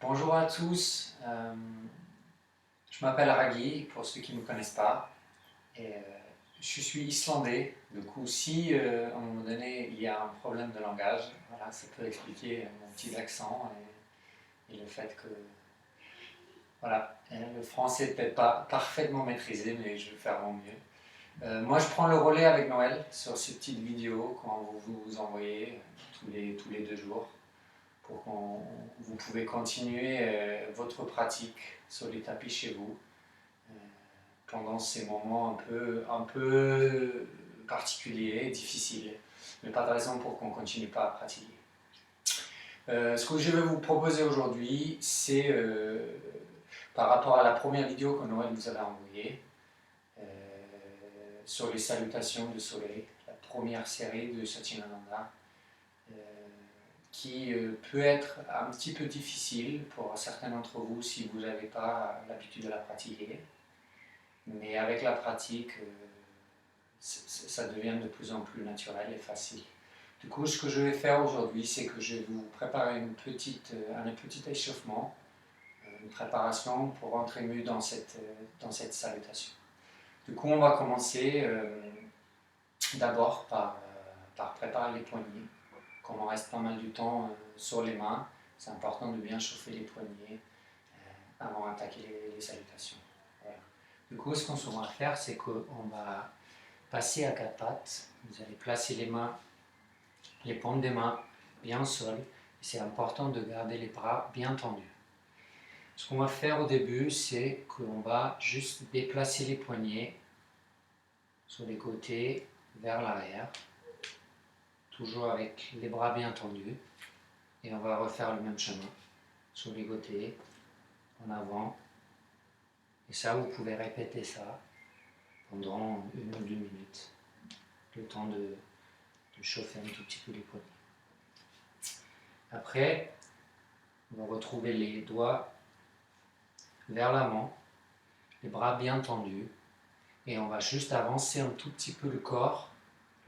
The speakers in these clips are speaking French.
Bonjour à tous, je m'appelle Raghi pour ceux qui ne me connaissent pas et je suis islandais. Du coup, si à un moment donné il y a un problème de langage, voilà, ça peut expliquer mon petit accent et le fait que voilà, le français n'est peut-être pas parfaitement maîtrisé, mais je vais faire mon mieux. Moi, je prends le relais avec Noël sur ces petites vidéos quand vous envoyez tous les 2 jours pour que vous pouvez continuer votre pratique sur les tapis chez vous euh, pendant ces moments un peu particuliers, difficiles, mais pas de raison pour qu'on ne continue pas à pratiquer. Ce que je vais vous proposer aujourd'hui, c'est par rapport à la première vidéo que Noël vous avait envoyée euh, sur les salutations de soleil, la première série de Satyananda, euh, qui peut être un petit peu difficile pour certains d'entre vous si vous n'avez pas l'habitude de la pratiquer. Mais avec la pratique, ça devient de plus en plus naturel et facile. Du coup, ce que je vais faire aujourd'hui, c'est que je vais vous préparer un petit échauffement, une préparation pour rentrer mieux dans cette salutation. Du coup, on va commencer d'abord par préparer les poignets. Comme on reste pas mal du temps sur les mains, c'est important de bien chauffer les poignets avant d'attaquer les salutations. Voilà. Du coup, ce qu'on va faire, c'est qu'on va passer à 4 pattes. Vous allez placer les paumes des mains bien au sol. C'est important de garder les bras bien tendus. Ce qu'on va faire au début, c'est qu'on va juste déplacer les poignets sur les côtés vers l'arrière, toujours avec les bras bien tendus. Et on va refaire le même chemin sur les côtés, en avant. Et ça, vous pouvez répéter ça pendant 1 ou 2 minutes, le temps de chauffer un tout petit peu les poignets. Après, on va retrouver les doigts vers l'avant, les bras bien tendus, et on va juste avancer un tout petit peu le corps,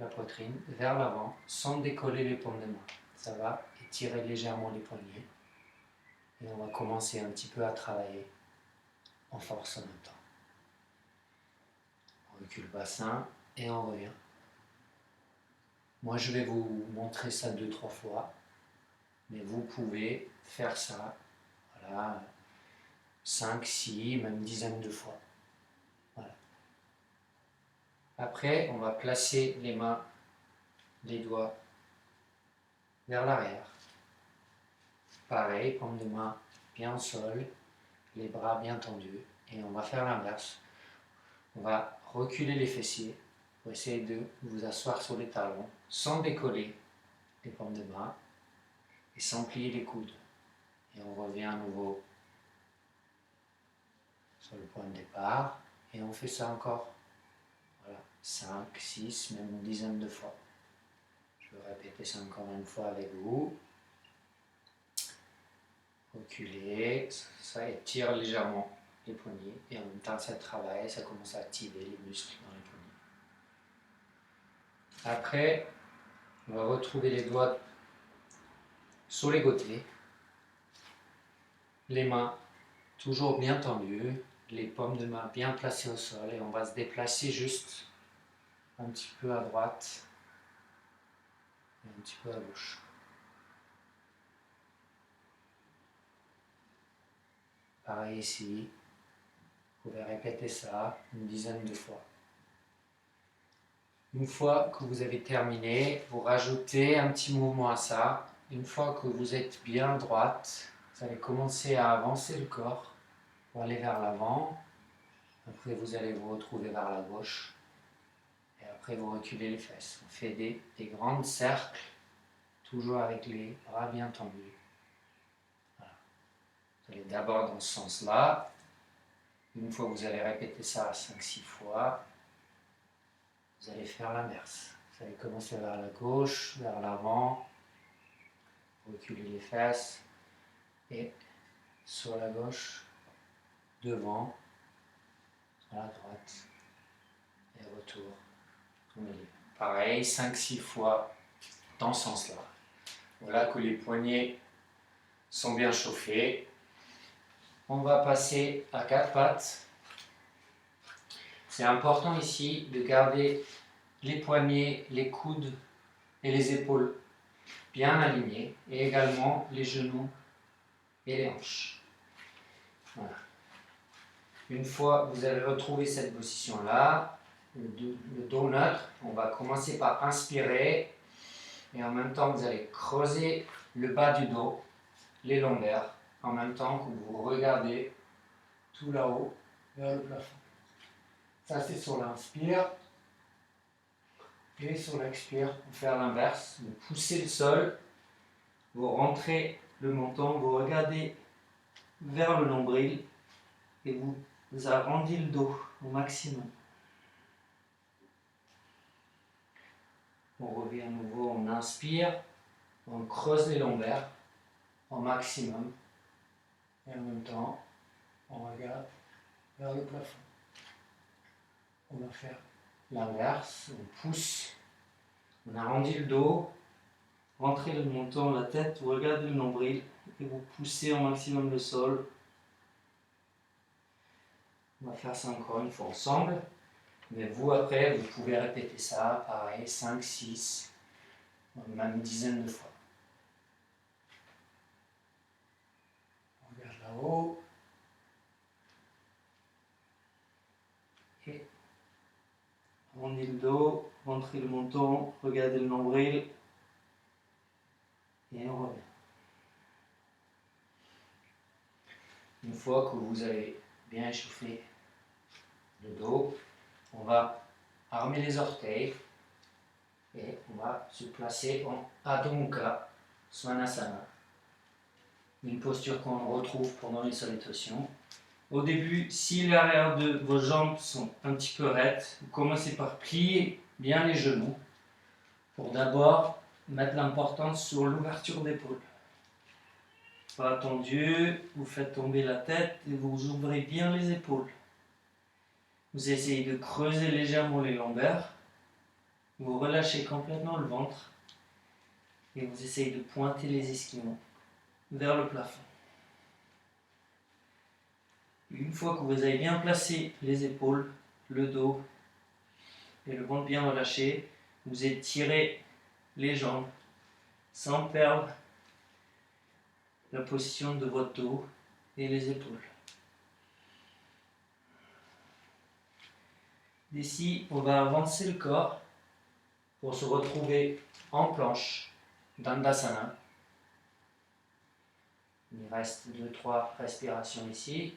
la poitrine, vers l'avant, sans décoller les paumes de main. Ça va étirer légèrement les poignets, et on va commencer un petit peu à travailler en force en même temps. On recule le bassin et on revient. Moi, je vais vous montrer ça 2-3 fois, mais vous pouvez faire ça, voilà, 5, 6, même une dizaine de fois. Voilà. Après, on va placer les mains, les doigts vers l'arrière. Pareil, paume de main bien au sol, les bras bien tendus, et on va faire l'inverse. On va reculer les fessiers pour essayer de vous asseoir sur les talons sans décoller les paumes de main et sans plier les coudes. Et on revient à nouveau sur le point de départ et on fait ça encore, voilà, 5, 6, même une dizaine de fois. Je vais répéter ça encore une fois avec vous. Reculer, ça étire légèrement les poignets et en même temps ça travaille, ça commence à activer les muscles dans les poignets. Après, on va retrouver les doigts sur les côtés, les mains toujours bien tendues, les paumes de main bien placées au sol et on va se déplacer juste un petit peu à droite et un petit peu à gauche. Pareil ici, vous pouvez répéter ça une dizaine de fois. Une fois que vous avez terminé, vous rajoutez un petit mouvement à ça. Une fois que vous êtes bien droite, vous allez commencer à avancer le corps pour aller vers l'avant. Après, vous allez vous retrouver vers la gauche. Et après, vous reculez les fesses. On fait des grands cercles, toujours avec les bras bien tendus. Voilà. Vous allez d'abord dans ce sens-là. Une fois que vous allez répéter ça 5-6 fois, vous allez faire l'inverse. Vous allez commencer vers la gauche, vers l'avant, reculer les fesses et sur la gauche, devant, à la droite et retour. Pareil, 5-6 fois dans ce sens-là. Voilà que les poignets sont bien chauffés. On va passer à quatre pattes. C'est important ici de garder les poignets, les coudes et les épaules bien alignés et également les genoux et les hanches. Voilà. Une fois que vous avez retrouvé cette position-là, le dos neutre, on va commencer par inspirer et en même temps vous allez creuser le bas du dos, les lombaires, en même temps que vous regardez tout là-haut vers le plafond. Ça c'est sur l'inspire. Et sur l'expire, vous faites l'inverse. Vous poussez le sol, vous rentrez le menton, vous regardez vers le nombril et vous arrondissez le dos au maximum. On revient à nouveau, on inspire, on creuse les lombaires au maximum et en même temps, on regarde vers le plafond. On va faire l'inverse, on pousse, on arrondit le dos, rentrez le menton, la tête, vous regardez le nombril et vous poussez au maximum le sol. On va faire ça encore une fois ensemble. Mais vous, après, vous pouvez répéter ça, pareil, 5, 6, même une dizaine de fois. On regarde là-haut. Et arrondissez le dos, rentrez le menton, regardez le nombril. Et on revient. Une fois que vous avez bien échauffé le dos, on va armer les orteils et on va se placer en Adho Mukha Svanasana. Une posture qu'on retrouve pendant les salutations. Au début, si l'arrière de vos jambes sont un petit peu raides, vous commencez par plier bien les genoux pour d'abord mettre l'importance sur l'ouverture d'épaule. Pas tendu, vous faites tomber la tête et vous ouvrez bien les épaules. Vous essayez de creuser légèrement les lombaires, vous relâchez complètement le ventre et vous essayez de pointer les ischions vers le plafond. Une fois que vous avez bien placé les épaules, le dos et le ventre bien relâché, vous étirez les jambes sans perdre la position de votre dos et les épaules. D'ici, on va avancer le corps pour se retrouver en planche, Dandasana. Il reste 2-3 respirations ici.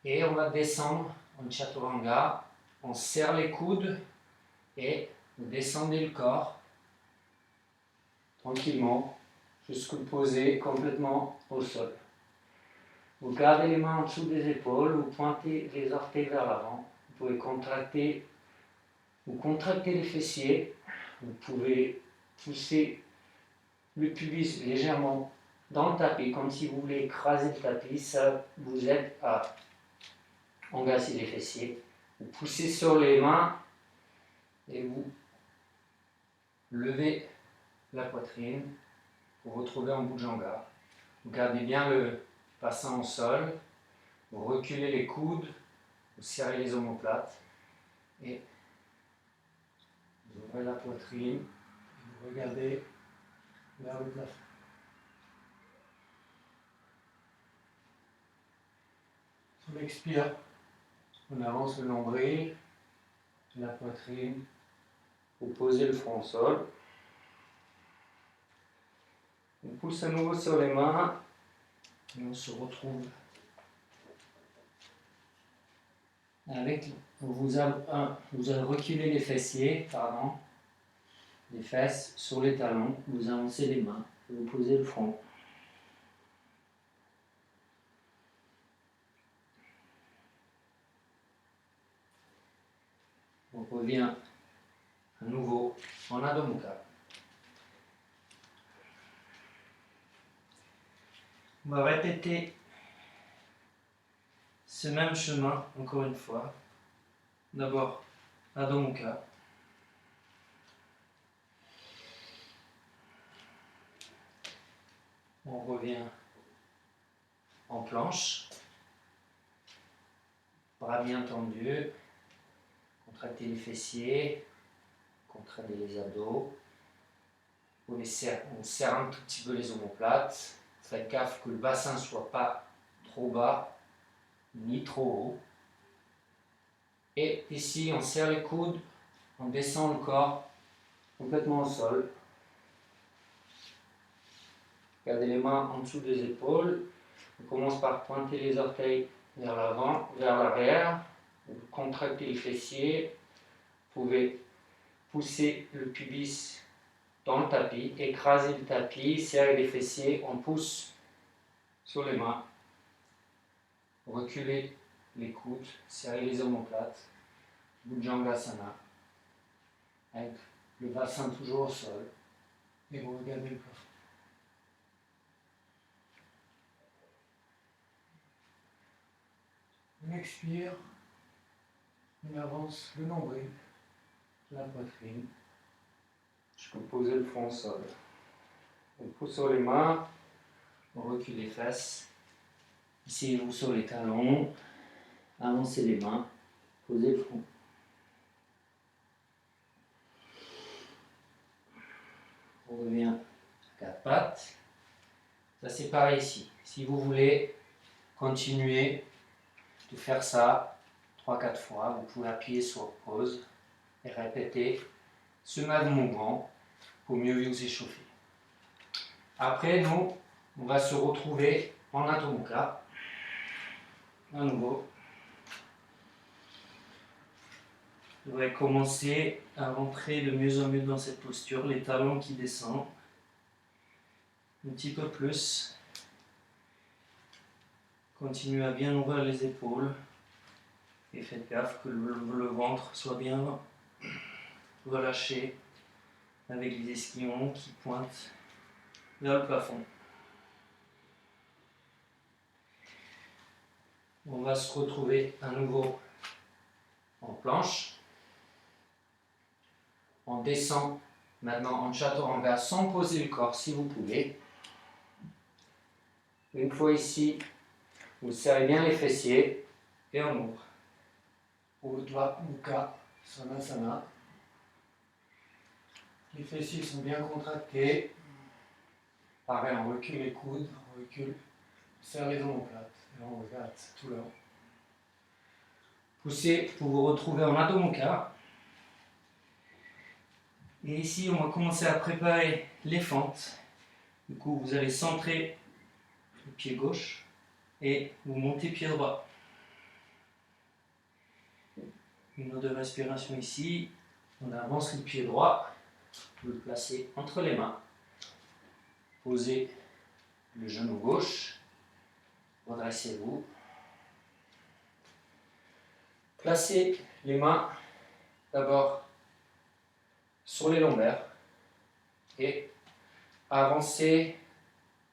Et on va descendre en Chaturanga. On serre les coudes et vous descendez le corps tranquillement jusqu'à vous poser complètement au sol. Vous gardez les mains en dessous des épaules, vous pointez les orteils vers l'avant. Vous pouvez contracter les fessiers. Vous pouvez pousser le pubis légèrement dans le tapis, comme si vous voulez écraser le tapis. Ça vous aide à engager les fessiers. Vous poussez sur les mains et vous levez la poitrine pour vous retrouver en Bhujanga. Vous gardez bien le bassin au sol, vous reculez les coudes, vous serrez les omoplates et vous ouvrez la poitrine et vous regardez vers le plafond. Sur l'expire, on avance le nombril, la poitrine, vous posez le front au sol. On pousse à nouveau sur les mains et on se retrouve avec. Vous allez reculer les fessiers, les fesses sur les talons, vous avancez les mains, vous posez le front. On revient à nouveau en Adho Mukha. On va répéter ce même chemin encore une fois. D'abord Adho Mukha. On revient en planche. Bras bien tendus. Contractez les fessiers. Contractez les abdos. On serre un tout petit peu les omoplates. Faites gaffe que le bassin ne soit pas trop bas ni trop haut. Et ici, on serre les coudes, on descend le corps complètement au sol. Gardez les mains en dessous des épaules. On commence par pointer les orteils vers l'avant, vers l'arrière. Vous contractez les fessiers. Vous pouvez pousser le pubis dans le tapis, écraser le tapis, serrer les fessiers. On pousse sur les mains. Reculez les coudes, serrez les omoplates. Bhujangasana. Avec le bassin toujours au sol. Et vous regardez le plafond. On expire. On avance le nombril, la poitrine. Je peux poser le front au sol. On pousse sur les mains. On recule les fesses. Ici, sur les talons. Avancez les mains. Posez le front. On revient à quatre pattes. Ça c'est pareil ici. Si vous voulez continuer de faire ça 3-4 fois, vous pouvez appuyer sur pause et répéter ce même mouvement pour mieux vous échauffer. Après, nous, on va se retrouver en Adho Mukha. À nouveau. Vous devez commencer à rentrer de mieux en mieux dans cette posture, les talons qui descendent. Un petit peu plus. Continuez à bien ouvrir les épaules. Et faites gaffe que le ventre soit bien relâché avec les ischions qui pointent vers le plafond. On va se retrouver à nouveau en planche. On descend maintenant en chaturanga sans poser le corps si vous pouvez. Une fois ici, vous serrez bien les fessiers et on ouvre. Urdhva Mukha Svanasana. Les fessiers sont bien contractés. Pareil, on recule les coudes, on recule, on serre les omoplates et on regarde tout le long. Poussez pour vous retrouver en Adho Mukha. Et ici, on va commencer à préparer les fentes. Du coup, vous allez centrer le pied gauche et vous montez pied droit. Une autre respiration ici. On avance le pied droit. Vous le placez entre les mains. Posez le genou gauche. Redressez-vous. Placez les mains d'abord sur les lombaires et avancez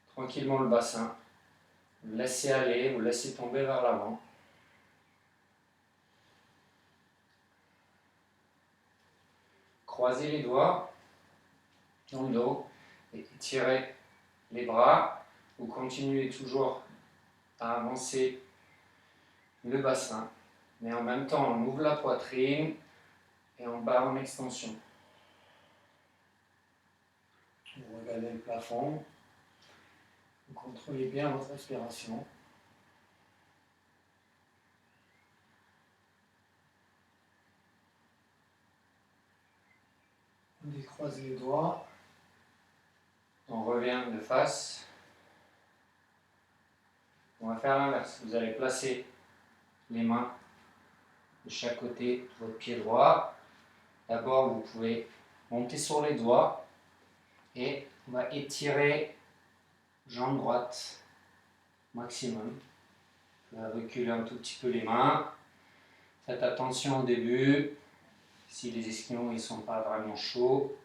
tranquillement le bassin. Vous laissez aller, vous laissez tomber vers l'avant. Croisez les doigts dans le dos et étirez les bras. Vous continuez toujours à avancer le bassin, mais en même temps on ouvre la poitrine et on bat en extension. Vous regardez le plafond, vous contrôlez bien votre respiration. On décroise les doigts, on revient de face. On va faire l'inverse, vous allez placer les mains de chaque côté de votre pied droit. D'abord, vous pouvez monter sur les doigts et on va étirer jambe droite maximum. On va reculer un tout petit peu les mains. Faites attention au début. Si les ischions ne sont pas vraiment chauds,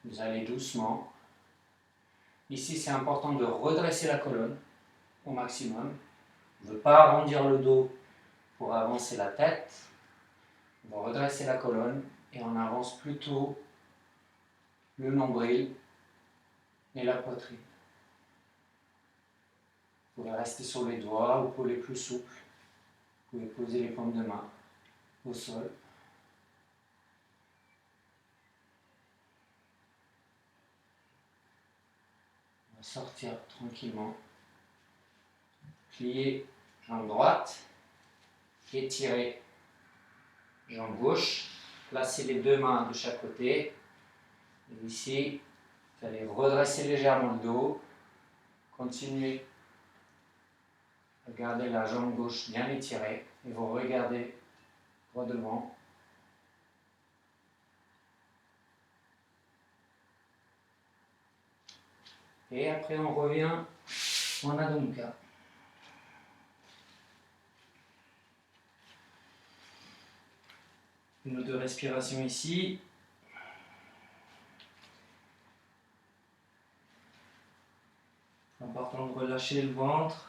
vous allez doucement. Ici, c'est important de redresser la colonne au maximum. On ne veut pas arrondir le dos pour avancer la tête. On va redresser la colonne et on avance plutôt le nombril et la poitrine. Vous pouvez rester sur les doigts ou pour les plus souples, vous pouvez poser les paumes de main au sol. On va sortir tranquillement. Plier jambe droite, étirer jambe gauche, placez les deux mains de chaque côté. Et ici, vous allez redresser légèrement le dos, continuez à garder la jambe gauche bien étirée et vous regardez droit devant. Et après on revient en Adho Mukha. Une ou deux respirations ici. Important de relâcher le ventre.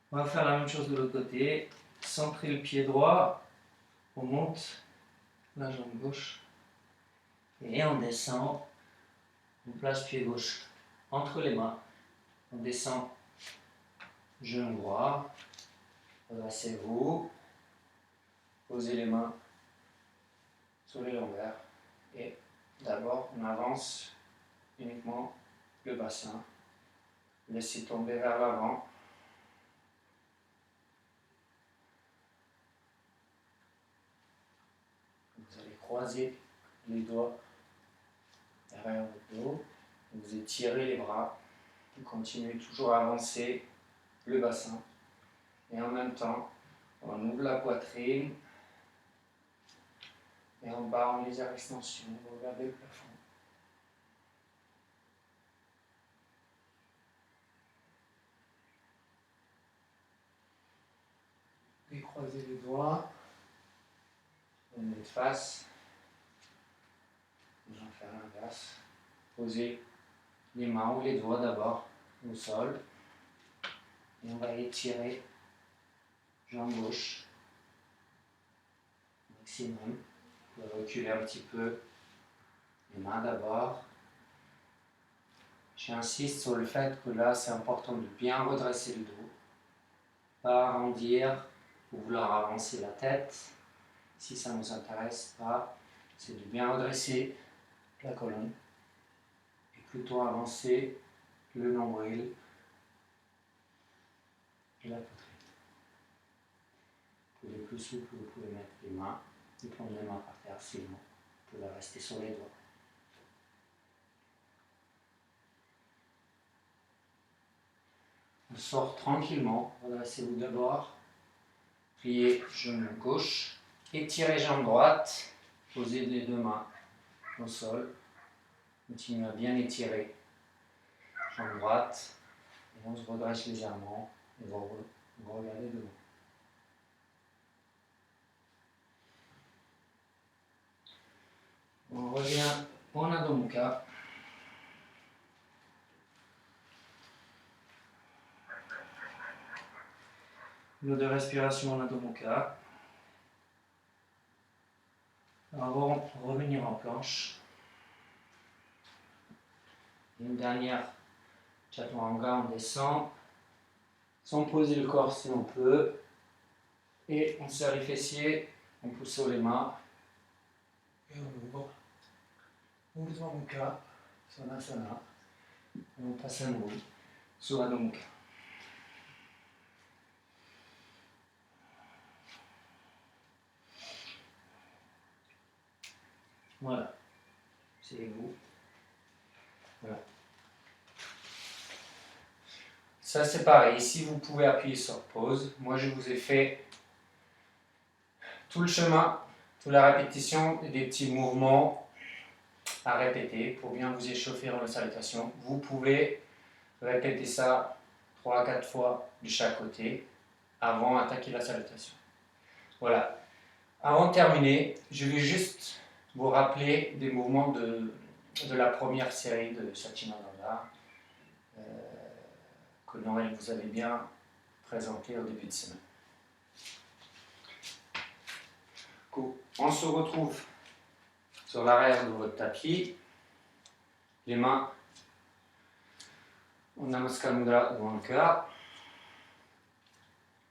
On va faire la même chose de l'autre côté. Centrer le pied droit. On monte la jambe gauche. Et on descend. On place pied gauche entre les mains. On descend genou droit. Redressez-vous. Posez les mains sur les lombaires. Et d'abord, on avance uniquement le bassin. Laissez tomber vers l'avant. Vous allez croiser les doigts derrière votre dos. Vous étirez les bras. Vous continuez toujours à avancer le bassin. Et en même temps, on ouvre la poitrine. Et en bas, en légère extension, vous regardez le plafond. Et croisez les doigts. On met de face. On va faire l'inverse. Posez les mains ou les doigts d'abord au sol. Et on va étirer jambe gauche. Maximum. Vous pouvez reculer un petit peu. Les mains d'abord. J'insiste sur le fait que là, c'est important de bien redresser le dos. Pas arrondir ou vouloir avancer la tête. Si ça ne nous intéresse pas, c'est de bien redresser la colonne et plutôt avancer le nombril et la poitrine. Pour les plus souples, vous pouvez mettre les mains, les paumes de main par terre, sinon vous pouvez rester sur les doigts. On sort tranquillement, redressez-vous d'abord, pliez genou gauche, étirez jambe droite, posez les deux mains au sol, continuez à bien étirer jambe droite, et on se redresse légèrement, et vous regardez devant. On revient en Adho Mukha. Une ou deux respirations en Adho Mukha. Avant de revenir en planche. Une dernière Chaturanga, on descend. Sans poser le corps si on peut. Et on serre les fessiers, on pousse sur les mains. Et on ouvre. Urdhva Mukha, Svanasana. Et on passe à nouveau sur Adho Mukha. Voilà. C'est vous. Voilà. Ça c'est pareil, ici vous pouvez appuyer sur pause. Moi je vous ai fait tout le chemin, toute la répétition et des petits mouvements à répéter pour bien vous échauffer dans la salutation. Vous pouvez répéter ça 3 à 4 fois de chaque côté avant d'attaquer la salutation. Voilà. Avant de terminer, je vais juste vous rappeler des mouvements de la première série de Satchitananda que Noël vous avait bien présenté au début de semaine. On se retrouve sur l'arrière de votre tapis, les mains On Namaskar Mudra devant le cœur.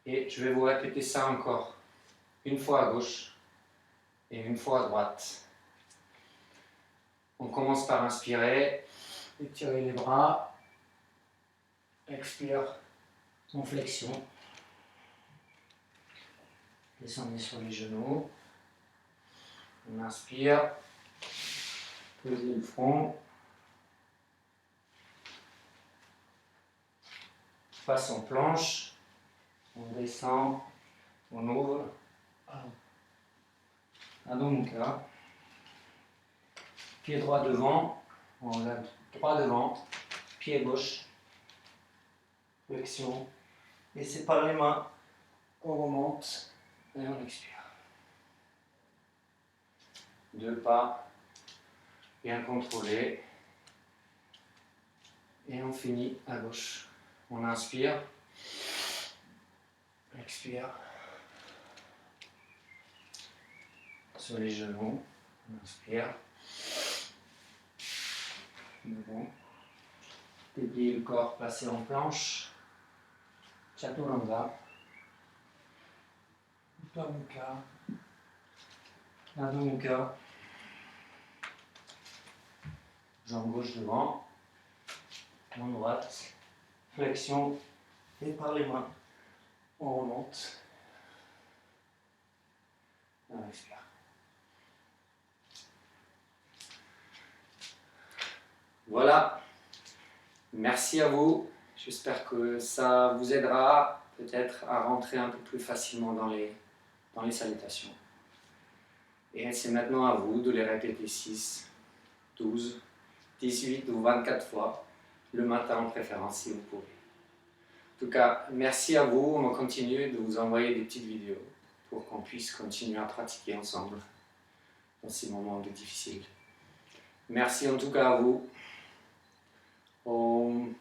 Et je vais vous répéter ça encore. Une fois à gauche et une fois à droite. On commence par inspirer, étirer les bras. Expire, en flexion. Descendez sur les genoux. On inspire. Posez le front. Face en planche. On descend. On ouvre. Adho Mukha. Pied droit devant. On lève droit devant. Pied gauche. Flexion. Et c'est par les mains. On remonte. Et on expire. 2 pas. Bien contrôlé. Et on finit à gauche. On inspire. Expire. Sur les genoux. On inspire. Bon. Déplier le corps, passer en planche. Chaturanga. Uttam Mukha. Adho Mukha. Jambe gauche devant. Main droite. Flexion. Et par les mains. On remonte. On respire. Voilà. Merci à vous. J'espère que ça vous aidera peut-être à rentrer un peu plus facilement dans les salutations. Et c'est maintenant à vous de les répéter 6, 12, 18 ou 24 fois, le matin en préférence si vous pouvez. En tout cas, merci à vous. On va continuer de vous envoyer des petites vidéos pour qu'on puisse continuer à pratiquer ensemble dans ces moments difficiles. Merci en tout cas à vous. Om